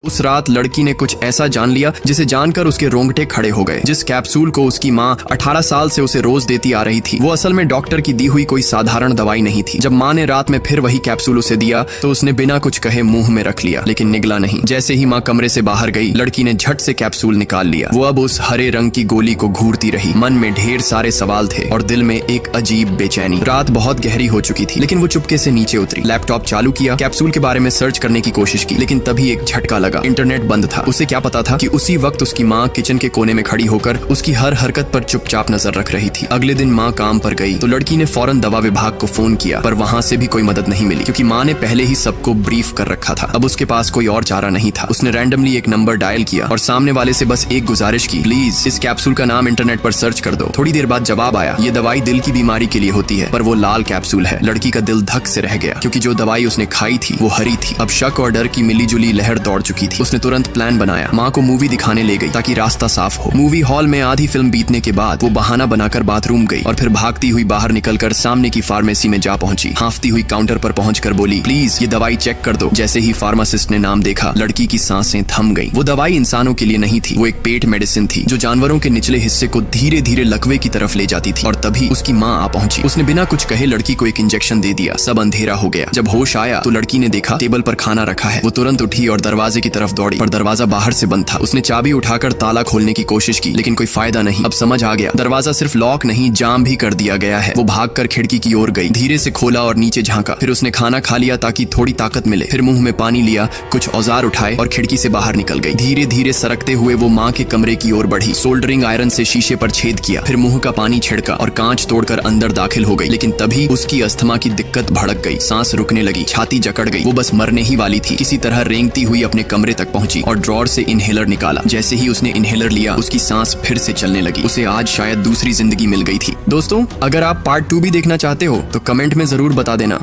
उस रात लड़की ने कुछ ऐसा जान लिया जिसे जानकर उसके रोंगटे खड़े हो गए। जिस कैप्सूल को उसकी माँ 18 साल से उसे रोज देती आ रही थी, वो असल में डॉक्टर की दी हुई कोई साधारण दवाई नहीं थी। जब माँ ने रात में फिर वही कैप्सूल उसे दिया तो उसने बिना कुछ कहे मुंह में रख लिया, लेकिन निगला नहीं। जैसे ही माँ कमरे से बाहर गई, लड़की ने झट से कैप्सूल निकाल लिया। वो अब उस हरे रंग की गोली को घूरती रही। मन में ढेर सारे सवाल थे और दिल में एक अजीब बेचैनी। रात बहुत गहरी हो चुकी थी, लेकिन वो चुपके से नीचे उतरी, लैपटॉप चालू किया, कैप्सूल के बारे में सर्च करने की कोशिश की, लेकिन तभी एक झटका लगा। इंटरनेट बंद था। उसे क्या पता था कि उसी वक्त उसकी माँ किचन के कोने में खड़ी होकर उसकी हर हरकत पर चुपचाप नजर रख रही थी। अगले दिन माँ काम पर गई तो लड़की ने फौरन दवा विभाग को फोन किया, पर वहाँ से भी कोई मदद नहीं मिली, क्योंकि माँ ने पहले ही सबको ब्रीफ कर रखा था। अब उसके पास कोई और चारा नहीं था। उसने रैंडमली एक नंबर डायल किया और सामने वाले से बस एक गुजारिश की, प्लीज इस कैप्सूल का नाम इंटरनेट पर सर्च कर दो। थोड़ी देर बाद जवाब आया, ये दवाई दिल की बीमारी के लिए होती है, पर वो लाल कैप्सूल है। लड़की का दिल धक से रह गया, क्योंकि जो दवाई उसने खाई थी वो हरी थी। अब शक और डर की मिलीजुली लहर दौड़ चुकी थी। उसने तुरंत प्लान बनाया, माँ को मूवी दिखाने ले गई ताकि रास्ता साफ हो। मूवी हॉल में आधी फिल्म बीतने के बाद वो बहाना बनाकर बाथरूम गई और फिर भागती हुई बाहर निकलकर सामने की फार्मेसी में जा पहुंची। हांफती हुई काउंटर पर पहुंचकर बोली, प्लीज ये दवाई चेक कर दो। जैसे ही फार्मासिस्ट ने नाम देखा, लड़की की सांसें थम गई। वो दवाई इंसानों के लिए नहीं थी, वो एक पेट मेडिसिन थी जो जानवरों के निचले हिस्से को धीरे धीरे लकवे की तरफ ले जाती थी। और तभी उसकी माँ आ पहुंची। उसने बिना कुछ कहे लड़की को एक इंजेक्शन दे दिया। सब अंधेरा हो गया। जब होश आया तो लड़की ने देखा टेबल पर खाना रखा है। वो तुरंत उठी और दरवाजे की तरफ दौड़ी, पर दरवाजा बाहर से बंद था। उसने चाबी उठाकर ताला खोलने की कोशिश की, लेकिन कोई फायदा नहीं। अब समझ आ गया, दरवाजा सिर्फ लॉक नहीं, जाम भी कर दिया गया है। वो भागकर खिड़की की ओर गई, धीरे से खोला और नीचे झांका। फिर उसने खाना खा लिया ताकि थोड़ी ताकत मिले। फिर मुंह में पानी लिया, कुछ औजार उठाए और खिड़की से बाहर निकल गई। धीरे धीरे सरकते हुए वो माँ के कमरे की ओर बढ़ी। सोल्डरिंग आयरन से शीशे पर छेद किया, फिर मुंह का पानी छिड़का और कांच तोड़कर अंदर दाखिल हो गई। लेकिन तभी उसकी अस्थमा की दिक्कत भड़क गई। सांस रुकने लगी, छाती जकड़ गई। वो बस मरने ही वाली थी। किसी तरह रेंगती हुई अपने कमरे तक पहुंची और ड्रॉर से इनहेलर निकाला। जैसे ही उसने इनहेलर लिया, उसकी सांस फिर से चलने लगी। उसे आज शायद दूसरी जिंदगी मिल गई थी। दोस्तों, अगर आप पार्ट 2 भी देखना चाहते हो तो कमेंट में जरूर बता देना।